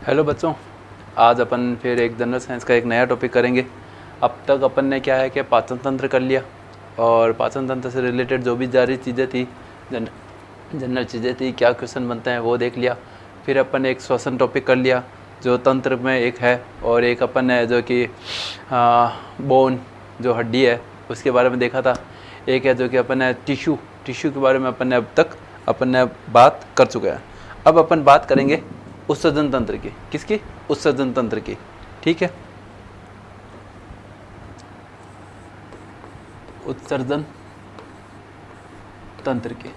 Hello बच्चों, आज अपन फिर एक जनरल साइंस का एक नया टॉपिक करेंगे। अब तक अपन ने क्या है कि पाचन तंत्र कर लिया और पाचन तंत्र से रिलेटेड जो भी जारी चीज़ें थी, जनरल चीज़ें थी, क्या क्वेश्चन बनते हैं वो देख लिया। फिर अपन एक श्वसन टॉपिक कर लिया जो तंत्र में एक है, और एक अपन ने जो कि बोन जो हड्डी है उसके बारे में देखा था। एक है जो कि अपन ने टिश्यू के बारे में अपन ने अब तक बात कर चुके हैं। अब अपन बात करेंगे उत्सर्जन तंत्र की। किसकी? उत्सर्जन तंत्र की। ठीक है, उत्सर्जन तंत्र की।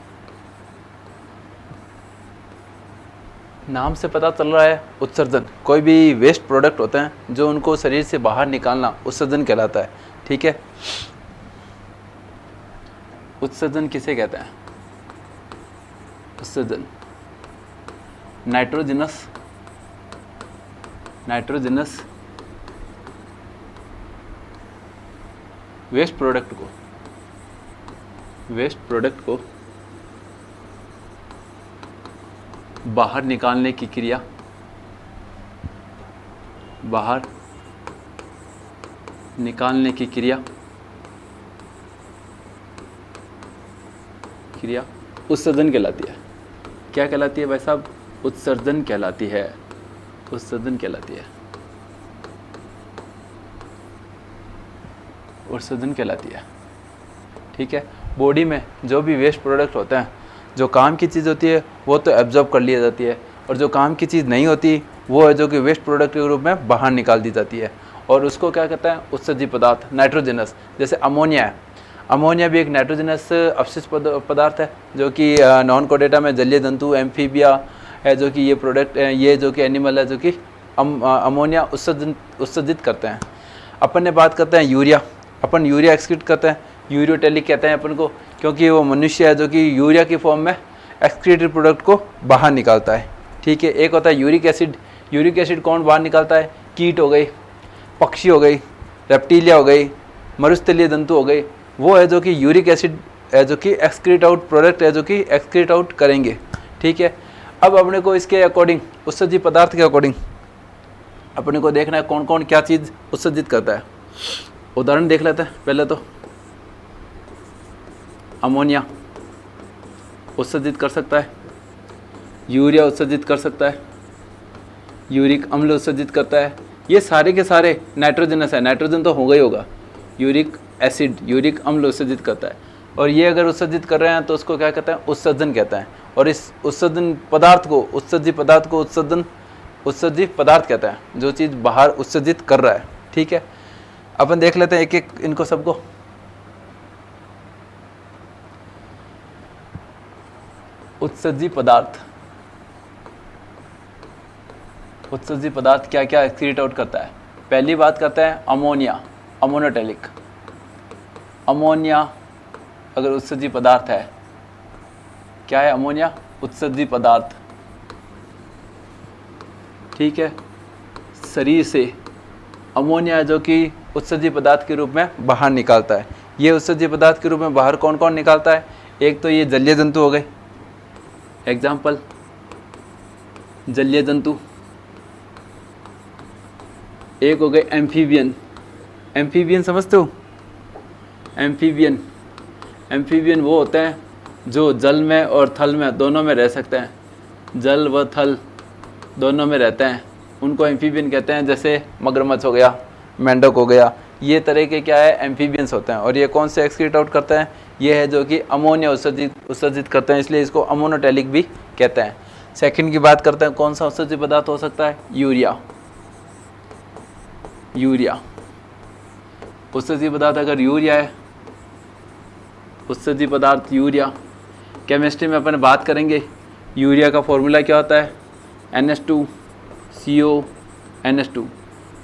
नाम से पता चल रहा है उत्सर्जन, कोई भी वेस्ट प्रोडक्ट होते हैं जो उनको शरीर से बाहर निकालना उत्सर्जन कहलाता है। ठीक है, उत्सर्जन किसे कहते हैं? उत्सर्जन नाइट्रोजनस वेस्ट प्रोडक्ट को बाहर निकालने की क्रिया उत्सर्जन कहलाती है। क्या कहलाती है भाई साहब? उत्सर्जन कहलाती है। उत्सर्जन कहलाती है। ठीक है, बॉडी में जो भी वेस्ट प्रोडक्ट होते हैं, जो काम की चीज़ होती है वो तो एब्जॉर्ब कर ली जाती है, और जो काम की चीज़ नहीं होती वो है जो कि वेस्ट प्रोडक्ट के रूप में बाहर निकाल दी जाती है। और उसको क्या कहते हैं? उत्सर्जी पदार्थ, नाइट्रोजनस। जैसे अमोनिया है, अमोनिया भी एक नाइट्रोजनस अपशिष्ट पदार्थ है जो कि नॉन कोडेटा में जलीय जंतु, एम्फीबिया है जो कि ये प्रोडक्ट, ये जो कि एनिमल है जो कि अमोनिया उत्सर्जित करते हैं। अपन ने बात करते हैं यूरिया। अपन यूरिया एक्सक्रीट करते हैं, यूरियोटेलिक कहते हैं अपन को, क्योंकि वो मनुष्य है जो कि यूरिया की फॉर्म में एक्सक्रीटेड प्रोडक्ट को बाहर निकालता है। ठीक है, एक होता है यूरिक एसिड। यूरिक एसिड कौन बाहर निकालता है? कीट हो गई, पक्षी हो गई, रेप्टीलिया हो गई, मरुस्थलीय जंतु हो गई। वो है जो कि यूरिक एसिड है जो कि एक्सक्रीट आउट प्रोडक्ट है जो कि एक्सक्रीट आउट करेंगे। ठीक है, अब अपने को इसके अकॉर्डिंग, उत्सर्जी पदार्थ के अकॉर्डिंग अपने को देखना है कौन कौन क्या चीज़ उत्सर्जित करता है। उदाहरण देख लेते हैं। पहले तो अमोनिया उत्सर्जित कर सकता है, यूरिया उत्सर्जित कर सकता है, यूरिक अम्ल उत्सर्जित करता है। ये सारे के सारे नाइट्रोजनस है, नाइट्रोजन तो होगा ही होगा। यूरिक एसिड, यूरिक अम्ल उत्सर्जित करता है, और ये अगर उत्सर्जित कर रहे हैं तो उसको क्या कहते हैं? उत्सर्जन कहते हैं। और इस उत्सर्जन पदार्थ को, उत्सर्जी पदार्थ कहते हैं, जो चीज़ बाहर उत्सर्जित कर रहा है। ठीक है, अपन देख लेते हैं एक एक इनको सबको। उत्सर्जी पदार्थ क्या क्या एक्सक्रीट आउट करता है? पहली बात करते हैं अमोनिया, अमोनोटेलिक। अमोनिया अगर उत्सर्जी पदार्थ है, क्या है अमोनिया? उत्सर्जी पदार्थ। ठीक है, शरीर से अमोनिया जो कि उत्सर्जी पदार्थ के रूप में बाहर निकालता है। ये उत्सर्जी पदार्थ के रूप में बाहर कौन कौन निकालता है? एक तो ये जलीय जंतु हो गए, एग्जाम्पल जलीय जंतु। एक हो गए एम्फीबियन। एम्फीबियन समझते हो? एम्फीबियन वो होते हैं जो जल में और थल में दोनों में रह सकते हैं, जल व थल दोनों में रहते हैं, उनको एम्फीबियन कहते हैं। जैसे मगरमच्छ हो गया, मेंढक हो गया, ये तरह के क्या है? एम्फीबियंस होते हैं। और ये कौन से एक्सक्रीट आउट करते हैं? ये है जो कि अमोनिया उत्सर्जित करते हैं, इसलिए इसको अमोनोटेलिक भी कहते हैं। सेकंड की बात करते हैं, कौन सा उत्सर्जित पदार्थ हो सकता है? यूरिया उत्सर्जित पदार्थ अगर यूरिया है, उत्सर्जित पदार्थ यूरिया। केमिस्ट्री में अपन बात करेंगे, यूरिया का फॉर्मूला क्या होता है? NH2CO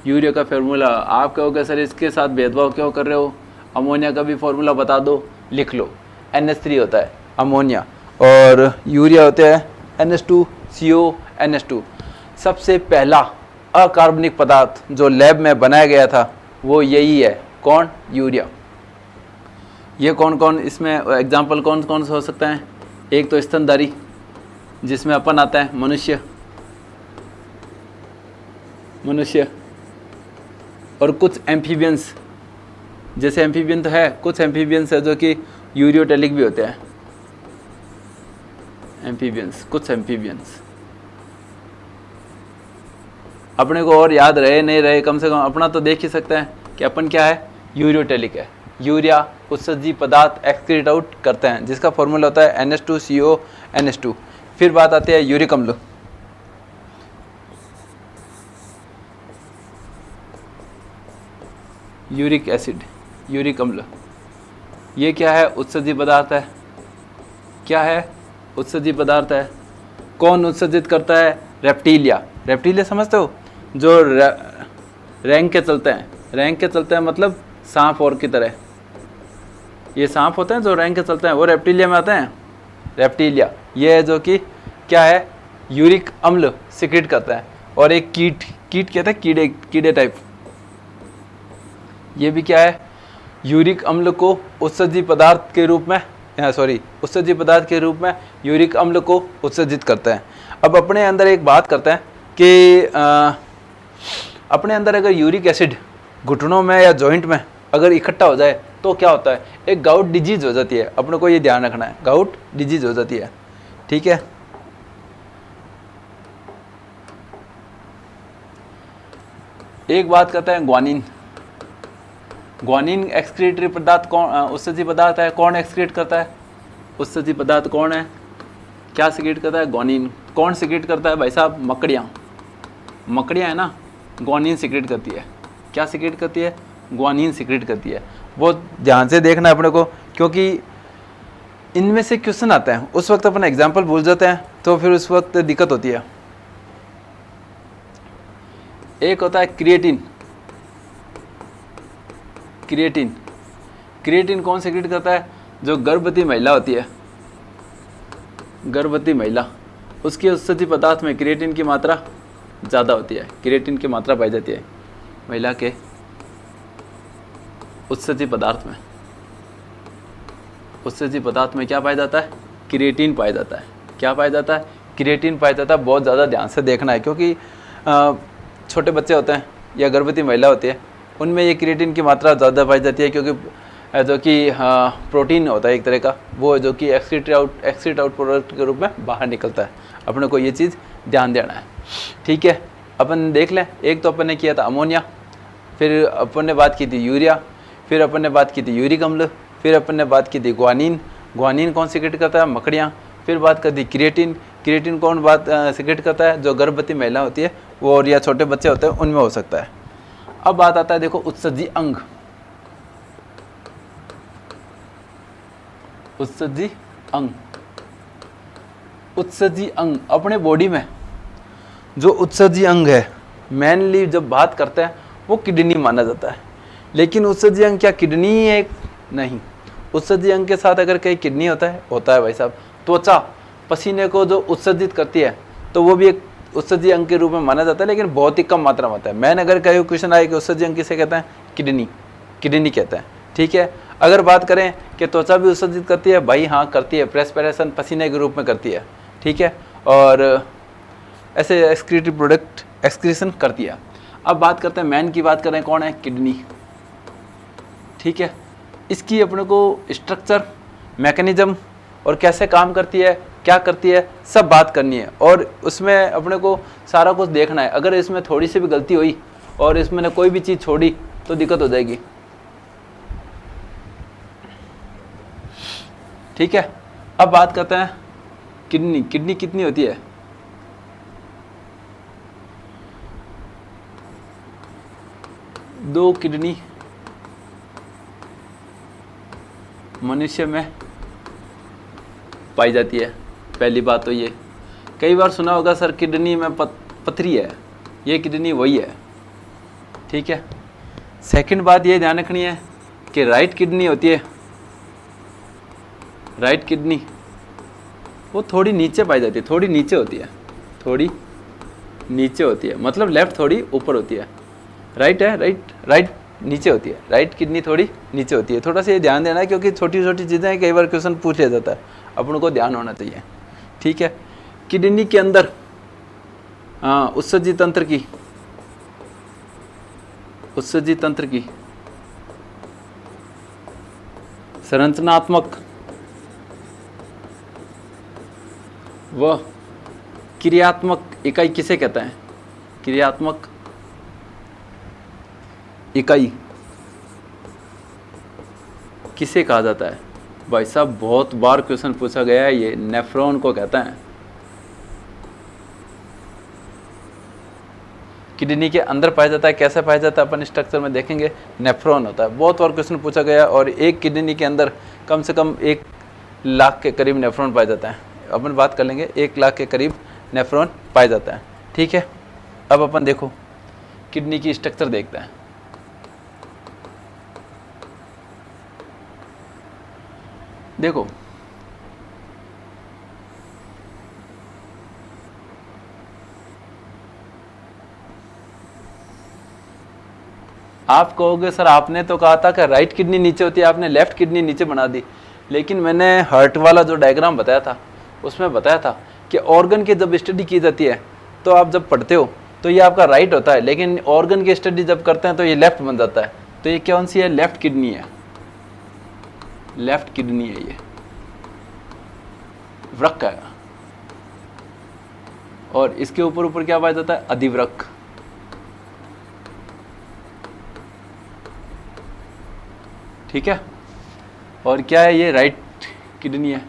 यूरिया का फार्मूला। आप कहोगे सर इसके साथ भेदभाव क्यों कर रहे हो? अमोनिया का भी फार्मूला बता दो, लिख लो। NH3 होता है अमोनिया, और यूरिया होता है NH2CO। सबसे पहला अकार्बनिक पदार्थ जो लैब में बनाया गया था वो यही है। कौन? यूरिया। ये कौन कौन इसमें एग्जाम्पल कौन कौन से हो सकते हैं? एक तो स्तनधारी जिसमें अपन आता है मनुष्य, मनुष्य, और कुछ एम्फीबियंस, जैसे एम्फीबियन तो है, कुछ एम्फीबियंस है जो कि यूरियोटेलिक भी होते हैं। एम्फीबियंस, कुछ एम्फीबियंस अपने को और याद रहे नहीं रहे, कम से कम अपना तो देख ही सकते हैं कि अपन क्या है, यूरियोटेलिक है। यूरिया उत्सर्जी पदार्थ एक्सक्रीट आउट करते हैं, जिसका फॉर्मूला होता है NH2CO NH2। फिर बात आती है यूरिक अम्ल। यूरिक एसिड, यूरिक अम्ल, ये क्या है, उत्सर्जी पदार्थ है। क्या है, उत्सर्जी पदार्थ है। कौन उत्सर्जित करता है, रेप्टीलिया। रेप्टीलिया समझते हो, जो रैंक के चलते हैं। रैंक के चलते हैं मतलब सांप और की तरह, ये सांप होते हैं जो रैंक के चलते हैं, वो रेप्टीलिया में आते हैं। रेप्टीलिया ये है जो कि क्या है, यूरिक अम्ल सिक्रेट करता है। और एक कीट, कीट कहते हैं कीड़े, कीड़े टाइप, ये भी क्या है, यूरिक अम्ल को उत्सर्जी पदार्थ के रूप में, उत्सर्जी पदार्थ के रूप में यूरिक अम्ल को उत्सर्जित करता है। अब अपने अंदर एक बात करते हैं कि अपने अंदर अगर यूरिक एसिड घुटनों में या जॉइंट में अगर इकट्ठा हो जाए तो क्या होता है, एक गाउट डिजीज हो जाती है। अपने को ये ध्यान रखना है, गाउट डिजीज हो जाती है। ठीक है, एक बात करते हैं ग्वानिन। ग्वानिन एक्सक्रीटरी पदार्थ कौन, उत्सर्जी पदार्थ है। कौन एक्सक्रीट करता है, उत्सर्जी पदार्थ कौन है, क्या सिक्रेट करता है, ग्वानिन। कौन सिक्रेट करता है भाई साहब, मकड़ियाँ। मकड़ियाँ है ना, ग्वानिन सिक्रेट करती है। क्या सिक्रेट करती है, ग्वानिन सिक्रेट करती है। बहुत ध्यान से देखना है अपने को, क्योंकि इनमें से क्वेश्चन आते हैं, उस वक्त अपन एग्जाम्पल भूल जाते हैं, तो फिर उस वक्त दिक्कत होती है। एक होता है क्रिएटिन। क्रिएटिन, क्रिएटिन कौन सिक्रेट करता है, जो गर्भवती महिला होती है, गर्भवती महिला, उसके उत्सर्जी पदार्थ में क्रिएटिन की मात्रा ज़्यादा होती है। क्रिएटिन की मात्रा पाई जाती है महिला के उत्सर्जी पदार्थ में। उत्सर्जी पदार्थ में क्या पाया जाता है, क्रिएटिन पाया जाता है। क्या पाया जाता है, क्रिएटिन पाया जाता है। बहुत ज़्यादा ध्यान से देखना है, क्योंकि छोटे बच्चे होते हैं या गर्भवती महिला होती है, उनमें ये क्रिएटिन की मात्रा ज़्यादा पाई जाती है, क्योंकि जो कि प्रोटीन होता है एक तरह का, वो जो कि एक्सक्रीट आउट प्रोडक्ट के रूप में बाहर निकलता है। अपने को ये चीज़ ध्यान देना है। ठीक है, अपन देख लें। एक तो अपन ने किया था अमोनिया, फिर अपन ने बात की थी यूरिया, फिर अपन ने बात की थी यूरिक अम्ल, फिर अपन ने बात की थी ग्वानिन। ग्वानिन कौन सिक्रेट करता है, मकड़ियाँ। फिर बात कर दी क्रिएटिन। क्रिएटिन कौन सिक्रेट करता है, जो गर्भवती महिला होती है वो, और या छोटे बच्चे होते हैं उनमें हो सकता है। अब बात आता है देखो उत्सर्जी अंग। उत्सर्जी अंग, उत्सर्जी अंग अपने बॉडी में जो उत्सर्जी अंग है, मेनली जब बात करते हैं वो किडनी माना जाता है। लेकिन उत्सर्जी अंग क्या किडनी ही है, नहीं। उत्सर्जी अंग के साथ अगर कहीं किडनी होता है भाई साहब। त्वचा पसीने को जो उत्सर्जित करती है, तो वो भी एक उत्सर्जी अंग के रूप में माना जाता है, लेकिन बहुत ही कम मात्रा में आता है। मैंने अगर कहीं क्वेश्चन आए कि उत्सर्जी अंग किसे कहते हैं, किडनी, किडनी कहते हैं। ठीक है, अगर बात करें कि त्वचा भी उत्सर्जित करती है, भाई हाँ करती है, प्रेस्पिरेशन पसीने के रूप में करती है। ठीक है, और ऐसे एक्सक्रीटरी प्रोडक्ट एक्सक्रीशन करती है। अब बात करते हैं मैन की, बात करें कौन है, किडनी। ठीक है, इसकी अपने को स्ट्रक्चर, मैकेनिज्म और कैसे काम करती है, क्या करती है, सब बात करनी है। और उसमें अपने को सारा कुछ देखना है। अगर इसमें थोड़ी सी भी गलती हुई और इसमें ने कोई भी चीज़ छोड़ी तो दिक्कत हो जाएगी। ठीक है, अब बात करते हैं किडनी। किडनी कितनी होती है, दो किडनी मनुष्य में पाई जाती है। पहली बात तो ये, कई बार सुना होगा सर किडनी में पथरी है, ये किडनी वही है। ठीक है, सेकंड बात ये ध्यान रखनी है कि राइट किडनी होती है, राइट किडनी वो थोड़ी नीचे पाई जाती है, थोड़ी नीचे होती है, थोड़ी नीचे होती है, मतलब लेफ्ट थोड़ी ऊपर होती है। राइट है, राइट नीचे होती है, राइट किडनी थोड़ी नीचे होती है। थोड़ा सा ये ध्यान देना है, क्योंकि छोटी छोटी चीज़ें हैं, कई बार क्वेश्चन पूछ लिया जाता है, अपन को ध्यान होना चाहिए। ठीक है, किडनी के अंदर उत्सर्जी तंत्र की उत्सर्जी तंत्र की संरचनात्मक व क्रियात्मक इकाई किसे कहते हैं? क्रियात्मक इकाई किसे कहा जाता है? भाई साहब बहुत बार क्वेश्चन पूछा गया है, ये नेफ्रॉन को कहते हैं। किडनी के अंदर पाया जाता है, कैसे पाया जाता है अपन स्ट्रक्चर में देखेंगे। नेफ्रॉन होता है, बहुत बार क्वेश्चन पूछा गया है, और एक किडनी के अंदर कम से कम 1 लाख के करीब नेफ्रॉन पाया जाता है। अपन बात कर लेंगे, 1 लाख के करीब नेफ्रॉन पाया जाता है, ठीक है। अब अपन देखो किडनी की स्ट्रक्चर देखते हैं। देखो आप कहोगे सर आपने तो कहा था कि राइट किडनी नीचे होती है, आपने लेफ्ट किडनी नीचे बना दी। लेकिन मैंने हार्ट वाला जो डायग्राम बताया था उसमें बताया था कि ऑर्गन की जब स्टडी की जाती है तो आप जब पढ़ते हो तो ये आपका राइट होता है, लेकिन ऑर्गन की स्टडी जब करते हैं तो ये लेफ्ट बन जाता है। तो ये कौन सी है? लेफ्ट किडनी है, लेफ्ट किडनी है, ये वृक्क है। और इसके ऊपर ऊपर क्या पाया जाता है? अधिवृक्क। ठीक है। और क्या है? ये राइट किडनी है।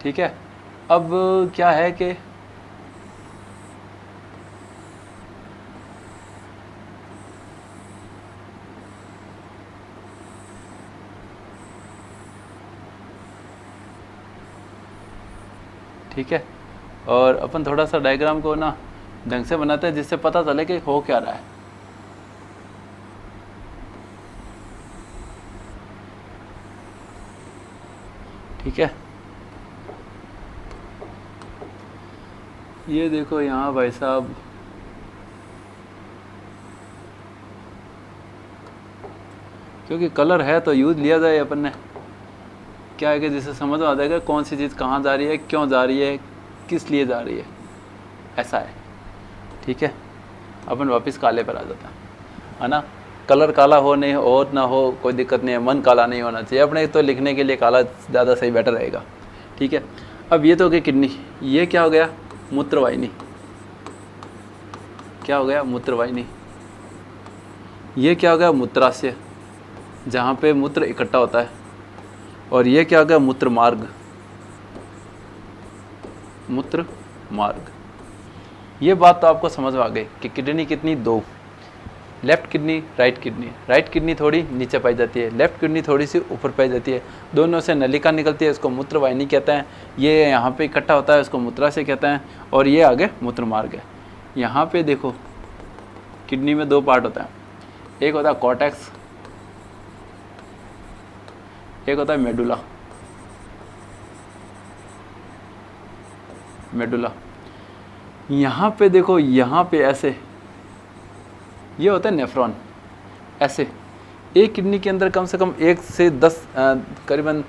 ठीक है। अब क्या है कि ठीक है, और अपन थोड़ा सा डायग्राम को ना ढंग से बनाते हैं जिससे पता चले कि हो क्या रहा है। ठीक है, ये देखो यहाँ भाई साहब क्योंकि कलर है तो यूज लिया जाए अपन ने। क्या है कि जिससे समझ में आ जाएगा कौन सी चीज़ कहाँ जा रही है, क्यों जा रही है, किस लिए जा रही है, ऐसा है। ठीक है, अपन वापस काले पर आ जाता है ना। कलर काला हो नहीं और ना हो कोई दिक्कत नहीं है, मन काला नहीं होना चाहिए अपने, तो लिखने के लिए काला ज़्यादा सही बेटर रहेगा। ठीक है, अब ये तो हो गई किडनी, ये क्या हो गया? मूत्रवाहिनी। क्या हो गया? मूत्रवाहिनी। ये क्या हो गया? मूत्राशय, जहाँ पे मूत्र इकट्ठा होता है। और ये क्या हो गया? मूत्र मार्ग, मूत्र मार्ग। ये बात तो आपको समझ में आ गई कि किडनी कितनी? 2, left kidney, right kidney. Right kidney थोड़ी नीचे पाई जाती है, लेफ्ट किडनी थोड़ी सी ऊपर पाई जाती है। दोनों से नलिका निकलती है, इसको मूत्रवाहिनी कहते हैं। ये यहाँ पे इकट्ठा होता है, इसको मूत्राशय कहते हैं। और ये आगे मूत्र मार्ग है। यहाँ पे देखो किडनी में 2 पार्ट होता है, एक होता है कॉर्टेक्स, एक होता है मेडुला। मेडुला यहाँ पे देखो, यहाँ पे ऐसे ये होता है नेफ्रॉन। ऐसे एक किडनी के अंदर कम से कम 1 से 10 करीबन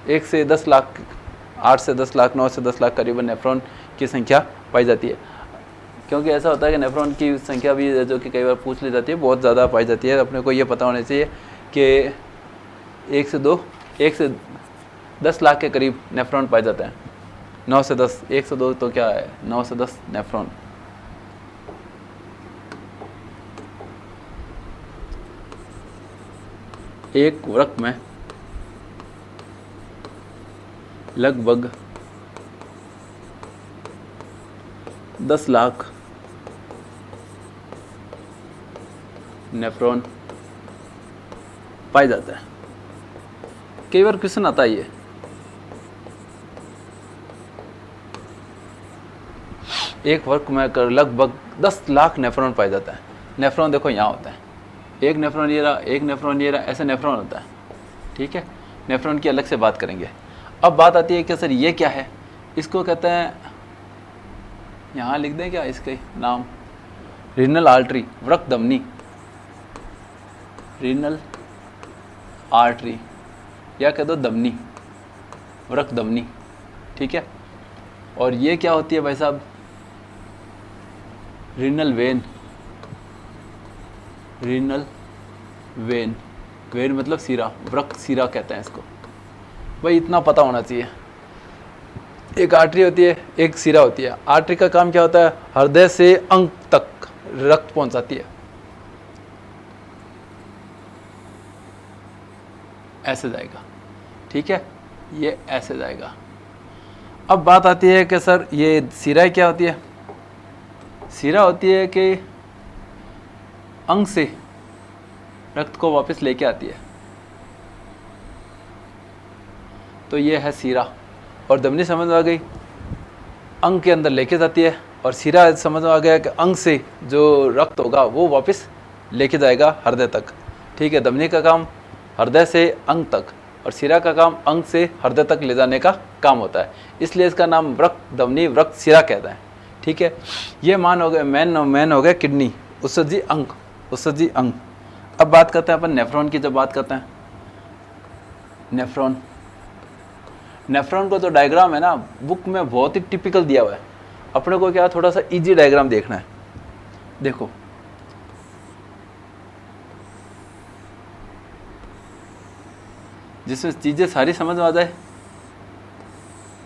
1 से 10 लाख, 8 से 10 लाख, 9 से 10 लाख करीबन नेफ्रॉन की संख्या पाई जाती है। क्योंकि ऐसा होता है कि नेफ्रॉन की संख्या भी जो कि कई बार पूछ ली जाती है, बहुत ज़्यादा पाई जाती है। अपने को ये पता होना चाहिए कि 1 से 10 लाख के करीब नेफ्रॉन पाए जाते हैं। 9 से 10, 1 से 2 तो क्या है? 9 से 10 नेफ्रॉन। एक वृक्क में लगभग 10 लाख नेफ्रॉन पाया जाता है। कई बार क्वेश्चन आता है ये, एक वृक्क में लगभग 10 लाख नेफ्रॉन पाया जाता है। नेफ्रॉन देखो यहाँ होता है, एक नेफ्रॉन ये रहा, एक नेफ्रॉन ये रहा, ऐसे नेफ्रॉन होता है। ठीक है, नेफ्रॉन की अलग से बात करेंगे। अब बात आती है कि सर ये क्या है? इसको कहते हैं, यहाँ लिख दें क्या इसके नाम? रीनल आर्टरी, वृक्क धमनी, रीनल आर्टरी, या कह दो धमनी, वृक्क धमनी। ठीक है, और ये क्या होती है भाई साहब, renal vein. Renal vein, when मतलब सिरा, वृक्क सिरा कहते हैं इसको। भाई इतना पता होना चाहिए। एक आर्टरी होती है, एक सिरा होती है। आर्टरी का काम क्या होता है, हृदय से अंग तक रक्त पहुंचाती है। ऐसे जाएगा, ठीक है, ये ऐसे जाएगा। अब बात आती है कि सर ये सिरा क्या होती है। सिरा होती है कि अंग से रक्त को वापस लेके आती है, तो ये है सिरा। और धमनी समझ में आ गई, अंग के अंदर लेके जाती है। और सिरा समझ में आ गया कि अंग से जो रक्त होगा वो वापस लेके जाएगा हृदय तक, ठीक है। धमनी का काम हृदय से अंग तक, और सिरा का काम अंग से हृदय तक ले जाने का काम होता है, इसलिए इसका नाम वृक्क धमनी वृक्क सिरा कहता है, ठीक है। ये मान हो गए मैन हो गया किडनी, उत्सर्जी अंग, उत्सर्जी अंग। अब बात करते हैं अपन नेफ्रॉन की। जब बात करते हैं नेफ्रॉन, नेफ्रॉन को जो डायग्राम है ना बुक में बहुत ही टिपिकल दिया हुआ है। अपने को क्या थोड़ा सा इजी डायग्राम देखना है। देखो जिसमें चीजें सारी समझ में आ जाए,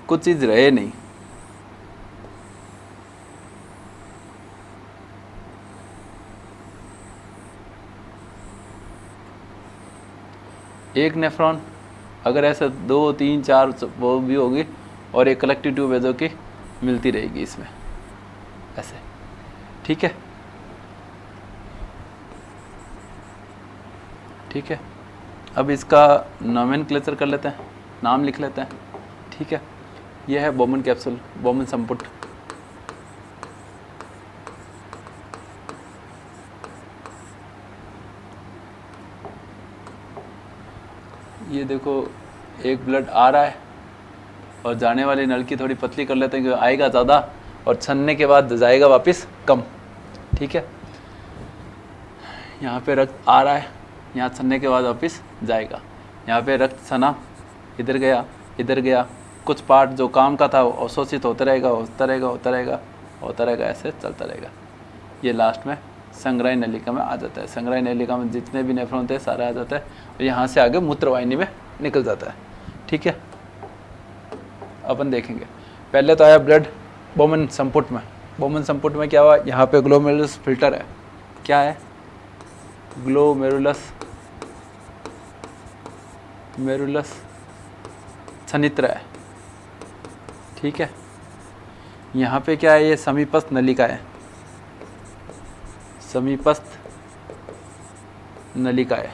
कुछ चीज रहे नहीं। एक नेफ्रॉन अगर ऐसे 2 3 4 वो भी होगी, और एक कलेक्टिव ट्यूब है जो कि मिलती रहेगी इसमें ऐसे, ठीक है, ठीक है। अब इसका नोमेनक्लेचर कर लेते हैं, नाम लिख लेते हैं, ठीक है। यह है बोमन कैप्सूल, बोमन संपुट। ये देखो एक ब्लड आ रहा है और जाने वाली नल की थोड़ी पतली कर लेते हैं कि आएगा ज़्यादा और छनने के बाद जाएगा वापस कम, ठीक है। यहाँ पे रक्त आ रहा है, यहाँ छनने के बाद वापस जाएगा। यहाँ पे रक्त छना, इधर गया इधर गया, कुछ पार्ट जो काम का था वो अवशोषित होता रहेगा, होता रहेगा, होता रहेगा, होता रहेगा, ऐसे चलता रहेगा। ये लास्ट में संग्राही नलिका में आ जाता है। संग्राही नलिका में जितने भी नेफ्रॉन थे सारा आ जाता है, और यहाँ से आगे मूत्रवाहिनी में निकल जाता है, ठीक है। अपन देखेंगे, पहले तो आया ब्लड बोमन संपुट में। बोमन संपुट में क्या हुआ, यहाँ पे ग्लोमेरुलस फिल्टर है। क्या है, ग्लोमेरुलस मेरुलस छनित्र है, ठीक है। यहाँ पे क्या है, ये समीपस्थ नलिका है, समीपस्थ नलिका है।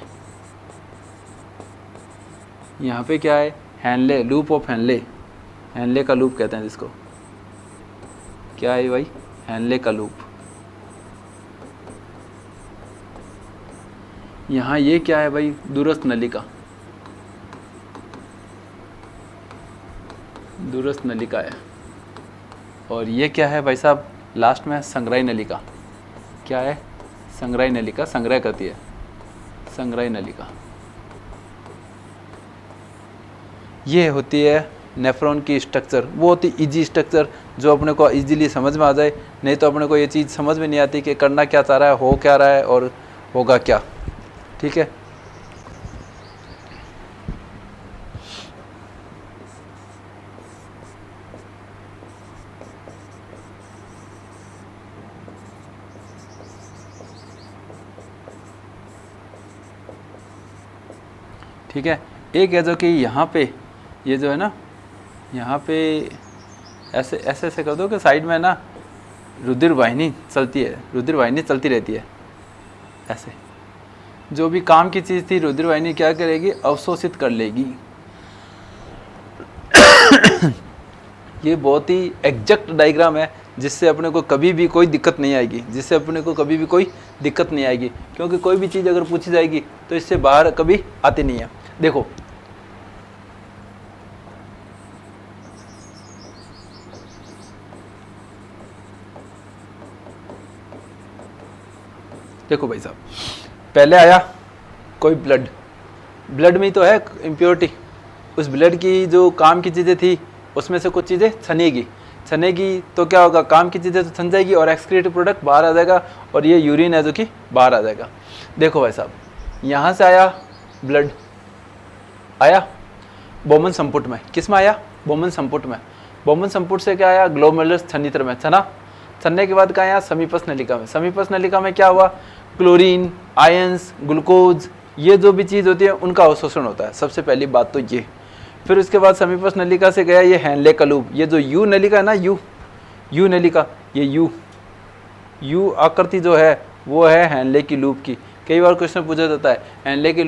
यहाँ पे क्या है, Henle, loop of Henle, Henle का लूप कहते हैं जिसको। क्या है भाई, हैनले का लूप। यहाँ ये क्या है भाई, दूरस्थ नलिका, दूरस्थ नलिका है। और ये क्या है भाई साहब, लास्ट में संग्राही नलिका। क्या है, संग्राही नलिका, संग्रह करती है, संग्राही नलिका। ये होती है नेफ्रॉन की स्ट्रक्चर। वो होती इजी स्ट्रक्चर जो अपने को इजीली समझ में आ जाए, नहीं तो अपने को ये चीज़ समझ में नहीं आती कि करना क्या चाह रहा है, हो क्या रहा है और होगा क्या, ठीक है। ठीक है, एक है जो कि यहाँ पे ये जो है ना, यहाँ पे ऐसे ऐसे ऐसे कर दो कि साइड में ना रुधिर वाहिनी चलती है, रुधिर वाहिनी चलती रहती है ऐसे। जो भी काम की चीज़ थी रुधिर वाहिनी क्या करेगी, अवशोषित कर लेगी। ये बहुत ही एग्जैक्ट डायग्राम है जिससे अपने को कभी भी कोई दिक्कत नहीं आएगी, जिससे अपने को कभी भी कोई दिक्कत नहीं आएगी, क्योंकि कोई भी चीज़ अगर पूछी जाएगी तो इससे बाहर कभी आती नहीं है। देखो देखो भाई साहब, पहले आया कोई ब्लड, ब्लड में तो है इम्प्योरिटी, उस ब्लड की जो काम की चीज़ें थी उसमें से कुछ चीज़ें छनेगी। छनेगी तो क्या होगा, काम की चीज़ें तो छन जाएगी और एक्सक्रीटिव प्रोडक्ट बाहर आ जाएगा और ये यूरिन है जो कि बाहर आ जाएगा। देखो भाई साहब, यहाँ से आया ब्लड, आया बोमन संपुट में, किस में आया, बोमन संपुट में। बोमन संपुट से क्या आया, ग्लोमेरुलस छन्नित्र में छना, छनने के बाद कहाँ आया, समीपस्थ नलिका में। समीपस्थ नलिका में क्या हुआ, क्लोरीन, आयंस, ग्लूकोज, ये जो भी चीज़ होती है उनका अवशोषण होता है, सबसे पहली बात तो ये। फिर उसके बाद समीपस्थ नलिका से गया ये हैंडले का लूप, ये जो यू नलिका है ना, यू नलिका, ये यू आकृति जो है वो है हैंडले की लूप की। कई बार क्वेश्चन पूछा जाता है हैंडले के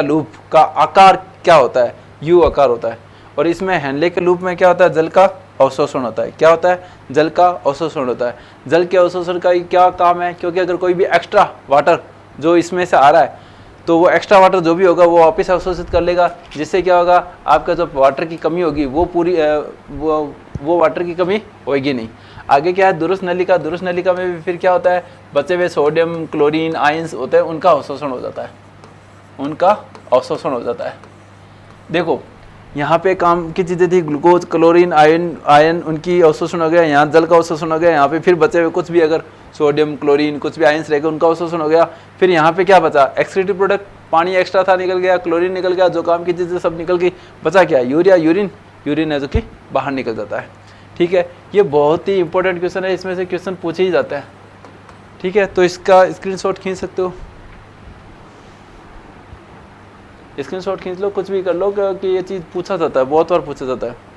लूप का आकार क्या होता है, यू आकार होता है। और इसमें हैंडले के लूप में क्या होता है, जल का अवशोषण होता है। क्या होता है, जल का अवशोषण होता है। जल के अवशोषण का क्या काम है, क्योंकि अगर कोई भी एक्स्ट्रा वाटर जो इसमें से आ रहा है तो वो एक्स्ट्रा वाटर जो भी होगा वो वापस अवशोषित कर लेगा, जिससे क्या होगा, आपका जो वाटर की कमी होगी वो पूरी वो वाटर की कमी होगी नहीं। आगे क्या है, दुरुस्त नलिका, दुरुस्त नलिका में भी फिर क्या होता है, बचे हुए सोडियम, क्लोरीन, आयंस होते हैं, उनका अवशोषण हो जाता है, उनका अवशोषण हो जाता है। देखो यहाँ पे काम की चीज़ें थी, ग्लूकोज, क्लोरीन, आयन उनकी अवशोषण हो गया, यहाँ जल का अवशोषण हो गया, यहाँ पे फिर बचे हुए कुछ भी अगर सोडियम, क्लोरीन, कुछ भी आयंस रहेगा उनका अवशोषण हो गया। फिर यहाँ पे क्या बचा, एक्सक्रीटिव प्रोडक्ट, पानी एक्स्ट्रा था निकल गया, क्लोरीन निकल गया, जो काम की चीज़ें सब निकल गई, बचा क्या, यूरिया, यूरिन है जो कि बाहर निकल जाता है। ठीक है, ये बहुत ही इंपॉर्टेंट क्वेश्चन है, इसमें से क्वेश्चन पूछे ही जाता है। ठीक है, तो इसका स्क्रीनशॉट खींच सकते हो, स्क्रीनशॉट खींच लो, कुछ भी कर लो, क्योंकि ये चीज़ पूछा जाता है, बहुत बार पूछा जाता है।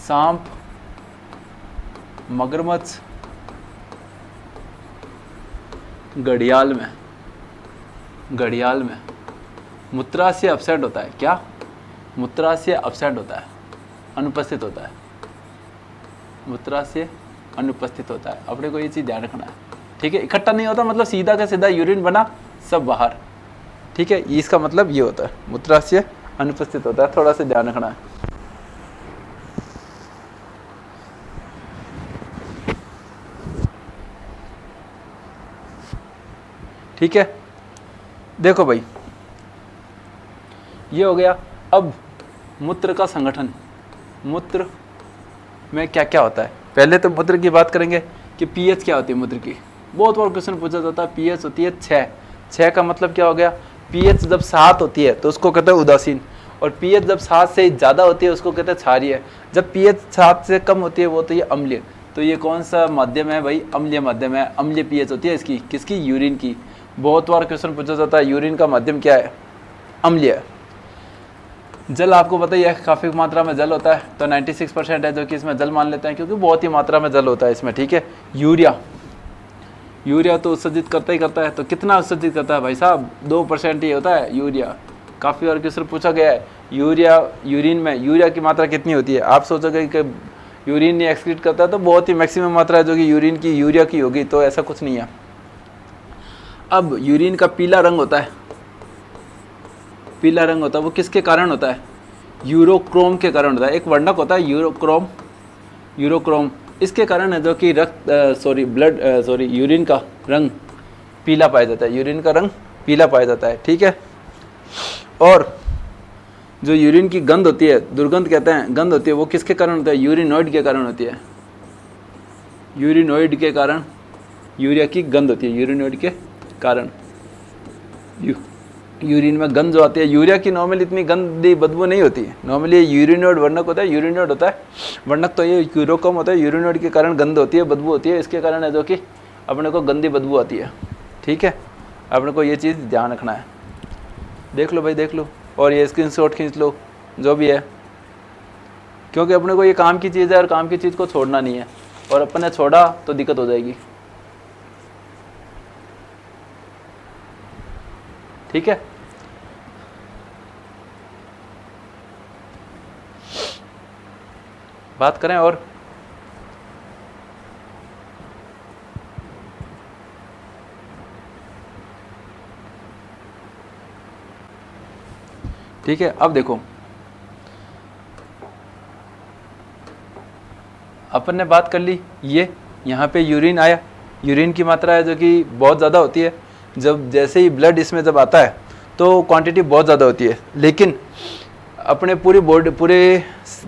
सांप, मगरमच्छ, घड़ियाल में मूत्राशय अपसेट होता है। क्या, मूत्राशय अपसेट होता है, अनुपस्थित होता है, मूत्राशय अनुपस्थित होता है। अपने को ये चीज़ ध्यान रखना है। ठीक है, इकट्ठा नहीं होता मतलब सीधा का सीधा यूरिन बना सब बाहर। ठीक है, इसका मतलब ये होता है, मूत्राशय अनुपस्थित होता है, थोड़ा सा ध्यान रखना है। ठीक है, देखो भाई ये हो गया। अब मूत्र का संगठन, मूत्र में क्या क्या होता है। पहले तो मूत्र की बात करेंगे कि पीएच क्या होती है मूत्र की। बहुत बार क्वेश्चन पूछा जाता है, पीएच होती है 6 का मतलब क्या हो गया, पीएच जब 7 होती है तो उसको कहते हैं उदासीन, और पीएच जब 7 से ज़्यादा होती है उसको कहते हैं क्षारीय। जब पीएच 7 से कम होती है वो तो ये अम्लीय। तो ये कौन सा माध्यम है भाई, अम्लीय माध्यम है। अम्लीय पीएच होती है इसकी, किसकी, यूरिन की। बहुत बार क्वेश्चन पूछा जाता है यूरिन का माध्यम क्या है, अम्लीय। जल आपको पता ही है, काफ़ी मात्रा में जल होता है, तो 96% है जो कि इसमें जल मान लेते हैं, क्योंकि बहुत ही मात्रा में जल होता है इसमें। ठीक है, यूरिया तो उत्सर्जित करता ही करता है। तो कितना उत्सर्जित करता है भाई साहब, 2% ही होता है यूरिया। काफ़ी बार क्वेश्चन पूछा गया है यूरिन में यूरिया की मात्रा कितनी होती है। आप सोचोगे कि यूरिन नहीं एक्सक्रीट करता है तो बहुत ही मैक्सिमम मात्रा है जो कि यूरिन की यूरिया की होगी, तो ऐसा कुछ नहीं है। अब यूरिन का पीला रंग होता है, पीला रंग होता है, वो किसके कारण होता है, यूरोक्रोम के कारण होता है। एक वर्णक होता है यूरोक्रोम, इसके कारण है जो कि यूरिन का रंग पीला पाया जाता है, यूरिन का रंग पीला पाया जाता है। ठीक है, और जो यूरिन की गंध होती है, दुर्गंध कहते हैं, गंध होती है, वो किसके कारण होता है, यूरिनोइड के कारण होती है। यूरिनोइड के कारण यूरिया की गंध होती है, यूरिनोइड के कारण यूरिन में गंध जो आती है। यूरिया की नॉर्मली इतनी गंदी बदबू नहीं होती है, नॉर्मली यूरिनोइड वर्णक होता है, यूरिनोइड होता है वर्णक, तो ये यूरोकम होता है। यूरिनोइड के कारण गंध होती है, बदबू होती है, इसके कारण है जो कि अपने को गंदी बदबू आती है। ठीक है, अपने को ये चीज़ ध्यान रखना है। देख लो भाई, देख लो, और ये स्क्रीनशॉट खींच लो जो भी है, क्योंकि अपने को ये काम की चीज़ है और काम की चीज़ को छोड़ना नहीं है, और अपन ने छोड़ा तो दिक्कत हो जाएगी। ठीक है, बात करें और ठीक है। अब देखो अपन ने बात कर ली ये, यहाँ पे यूरिन आया, यूरिन की मात्रा है जो कि बहुत ज़्यादा होती है। जब जैसे ही ब्लड इसमें जब आता है तो क्वांटिटी बहुत ज़्यादा होती है, लेकिन अपने पूरे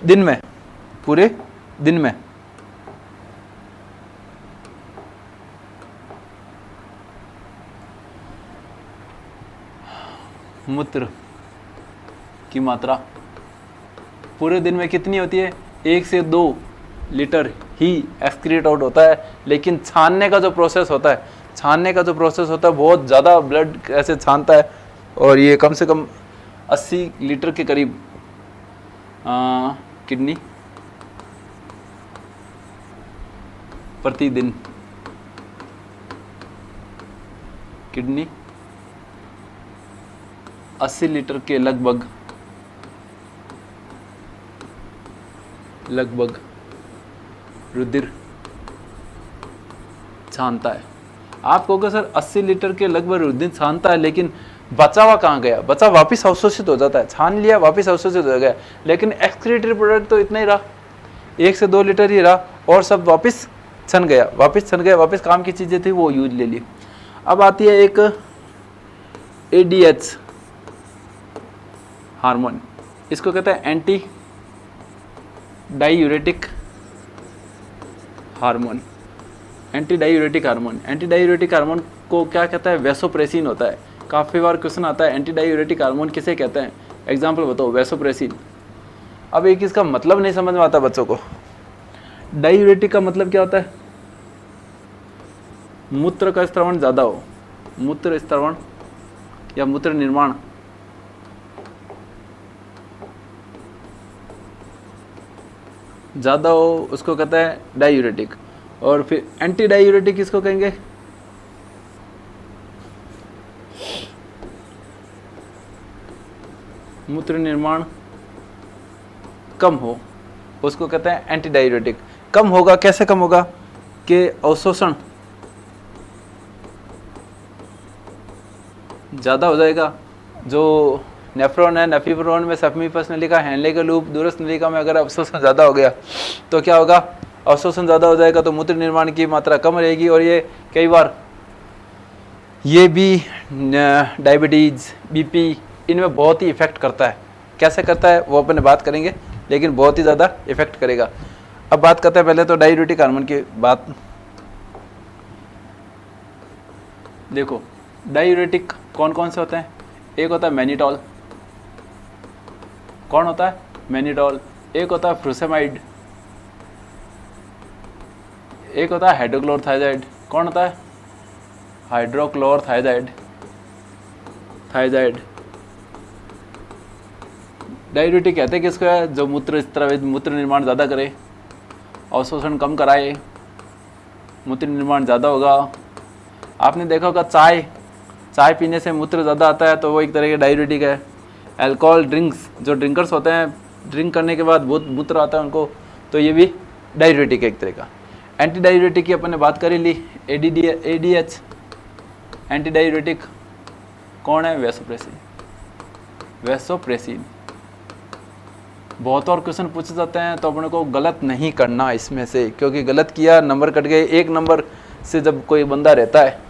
दिन में मूत्र की मात्रा पूरे दिन में कितनी होती है? 1 से 2 लीटर ही एक्सक्रीट आउट होता है। लेकिन छानने का जो प्रोसेस होता है बहुत ज़्यादा ब्लड ऐसे छानता है, और ये कम से कम 80 लीटर के करीब किडनी प्रतिदिन, किडनी 80 लीटर के लगभग रुधिर छानता है। आप कहोगे सर 80 लीटर के लगभग रुधिर छानता है, लेकिन बचा हुआ कहाँ गया? बचा वापस अवशोषित हो जाता है, छान लिया वापस अवशोषित हो गया, लेकिन एक्सक्रीटरी प्रोडक्ट तो इतना ही रहा, 1 से 2 लीटर ही रहा, और सब वापस छन गया, वापस काम की चीज़ें थी वो यूज ले ली। अब आती है एक ADH हार्मोन, इसको कहते हैं anti diuretic hormone. Anti diuretic hormone को क्या कहता है? वैसोप्रेसिन होता है। काफ़ी बार क्वेश्चन आता है एंटी डायूरेटिक हार्मोन किसे कहते हैं? एग्जाम्पल बताओ, वैसोप्रेसिन। अब एक इसका मतलब नहीं समझ में आता बच्चों को। डायूरेटिक का मतलब क्या होता है? मूत्र का स्त्रवण ज़्यादा हो, मूत्र स्त्रवण या मूत्र निर्माण ज़्यादा हो, उसको कहता है डायूरेटिक। और फिर एंटी डायूरेटिक किसको कहेंगे? मूत्र निर्माण कम हो, उसको कहते हैं एंटी डायूरेटिक। कम होगा, कैसे कम होगा? कि अवशोषण ज़्यादा हो जाएगा। जो नेफ्रॉन है, नेफिफ्रॉन में सफमीफस नलिका, हैनले के लूप, दूरस्थ नलिका में अगर अवशोषण ज़्यादा हो गया तो क्या होगा? अवशोषण ज़्यादा हो जाएगा तो मूत्र निर्माण की मात्रा कम रहेगी, और ये कई बार ये भी डायबिटीज़, BP इनमें बहुत ही इफ़ेक्ट करता है। कैसे करता है वो अपन बात करेंगे, लेकिन बहुत ही ज़्यादा इफ़ेक्ट करेगा। अब बात करते हैं पहले तो डायूरेटिक हार्मोन की बात। देखो डायूरेटिक कौन कौन से होते हैं? एक होता है मैनिटॉल। कौन होता है? मैनिटॉल। एक होता है फ्रूसेमाइड। एक होता है हाइड्रोक्लोरथाइजाइड। कौन होता है? हाइड्रोक्लोरथाइजाइड। डायूरेटिक कहते हैं किसको है? जो मूत्र निर्माण ज़्यादा करे, अवशोषण कम कराए, मूत्र निर्माण ज़्यादा होगा। आपने देखा होगा चाय पीने से मूत्र ज़्यादा आता है, तो वो एक तरह के डायूरेटिक है। अल्कोहल ड्रिंक्स, जो ड्रिंकर्स होते हैं, ड्रिंक करने के बाद बहुत मूत्र आता है उनको, तो ये भी डायूरेटिक है एक तरह का। एंटी डायूरेटिक की अपन ने बात कर ली, ADH। एंटी डायूरेटिक कौन है? वैसोप्रेसिन। बहुत और क्वेश्चन पूछे जाते हैं, तो अपने को गलत नहीं करना इसमें से, क्योंकि गलत किया नंबर कट गए। एक नंबर से जब कोई बंदा रहता है,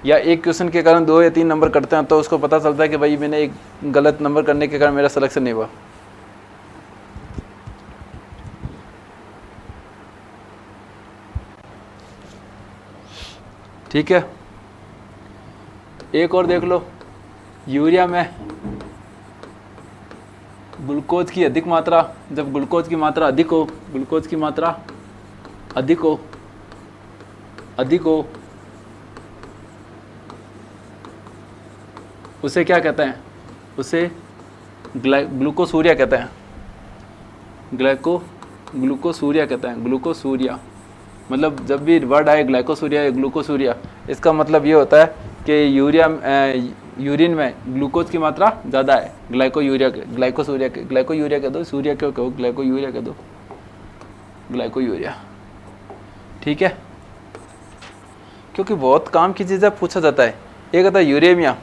या एक क्वेश्चन के कारण 2 या 3 नंबर कटते हैं, तो उसको पता चलता है कि भाई मैंने एक गलत नंबर करने के कारण मेरा सिलेक्शन नहीं हुआ। ठीक है, एक और देख लो। यूरिया में ग्लूकोज की अधिक मात्रा, जब ग्लूकोज की मात्रा अधिक हो उसे क्या कहते हैं? उसे ग्लूकोसूरिया कहते हैं। ग्लूकोसूरिया कहते हैं। ग्लूकोसूरिया मतलब जब भी वर्ड आए ग्लाइकोसूरिया या ग्लूकोसूरिया, इसका मतलब ये होता है कि यूरिन में ग्लूकोज की मात्रा ज़्यादा है। ग्लाइकोसूरिया कह दो, सूर्या क्यों कहो, ग्लाइकोयूरिया कह दो, ग्लाइकोयूरिया। ठीक है, क्योंकि बहुत काम की चीज़ें पूछा जाता है। एक होता है यूरेमिया।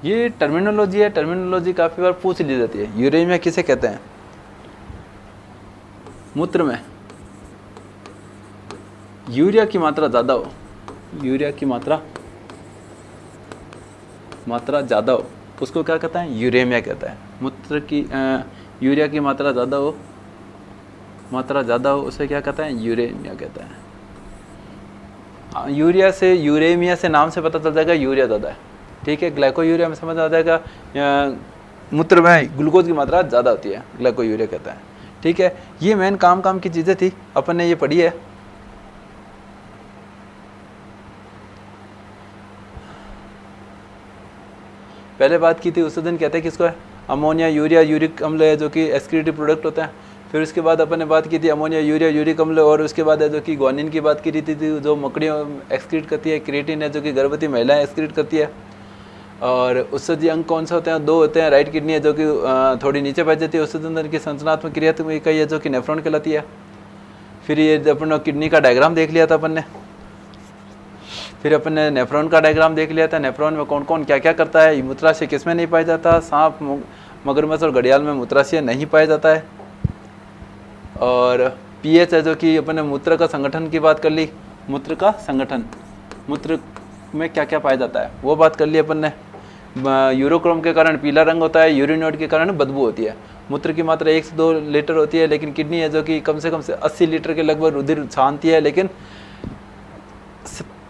ये टर्मिनोलॉजी है, टर्मिनोलॉजी काफ़ी बार पूछ ली जाती है। यूरेमिया किसे कहते हैं? मूत्र में यूरिया की मात्रा ज़्यादा हो, यूरिया की मात्रा ज़्यादा हो, उसको क्या कहता है? यूरेमिया कहता है। मूत्र की यूरिया की मात्रा ज़्यादा हो, उसे क्या कहता है? यूरेमिया कहता है। यूरिया से, यूरेमिया से नाम से पता चल जाएगा यूरिया ज़्यादा है, ठीक है। ग्लाइकोयूरिया में समझ आ जाएगा मूत्र में ग्लूकोज की मात्रा ज़्यादा होती है, ग्लाइकोयूरिया कहता है, ठीक है। ये मेन काम की चीज़ें थी, अपन ने ये पढ़ी है। पहले बात की थी उस दिन, कहते हैं किसको है? अमोनिया, यूरिया, यूरिक अम्ल है जो कि एक्सक्रीटिव प्रोडक्ट होता है। फिर उसके बाद अपन ने बात की थी अमोनिया, यूरिया, यूरिक अम्ल, और उसके बाद है जो कि ग्वानिन की बात की रही थी, जो मकड़ियों एक्सक्रीट करती है। क्रिएटिन है जो कि गर्भवती महिलाएं एक्सक्रीट करती है। और उत्सर्जी अंग कौन सा होते हैं? 2 होते हैं। राइट किडनी है जो कि थोड़ी नीचे बैठ जाती है, उत्सर्जन तंत्र की संरचनात्मक क्रियात्मक इकाई है जो कि नेफ्रॉन कहलाती है। फिर ये अपन किडनी का डायग्राम देख लिया था अपन ने, फिर अपन ने नेफ्रॉन का डायग्राम देख लिया था। नेफ्रॉन में कौन कौन क्या क्या करता है। मूत्राशय किस में नहीं पाया जाता? सांप, मगरमच्छ और घड़ियाल में मूत्राशय नहीं पाया जाता है। और पीएच है जो कि अपन ने मूत्र का संगठन की बात कर ली। मूत्र का संगठन, मूत्र में क्या क्या पाया जाता है वो बात कर ली अपन ने। यूरोक्रोम के कारण पीला रंग होता है, यूरिनोइड के कारण बदबू होती है। मूत्र की मात्रा 1 से 2 लीटर होती है, लेकिन किडनी है जो कि कम से 80 लीटर के लगभग रुधिर छानती है, लेकिन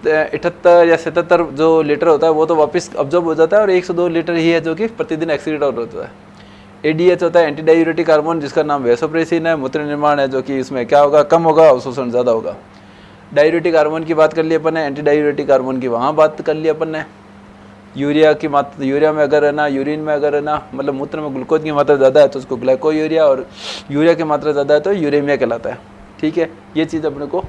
78 या 77 जो लीटर होता है वो तो वापस अब्जॉर्ब हो जाता है, और 1 से 2 लीटर ही है जो कि प्रतिदिन एक्सक्रीट आउट होता है। एडीएच होता है एंटी डायूरेटिक हार्मोन, जिसका नाम वैसोप्रेसिन है। मूत्र निर्माण है जो कि इसमें क्या होगा? कम होगा, अवशोषण ज़्यादा होगा। डायूरेटिक हार्मोन की बात कर ली अपन ने, एंटी डायूरेटिक हार्मोन की वहाँ बात कर ली अपन ने। यूरिया की मात्रा, यूरिया में अगर है ना, यूरिन में अगर है ना, मतलब मूत्र में ग्लूकोज की मात्रा ज़्यादा है तो उसको ग्लाइकोयूरिया, और यूरिया की मात्रा ज़्यादा है तो यूरेमिया कहलाता है, ठीक है। ये चीज़ अपने को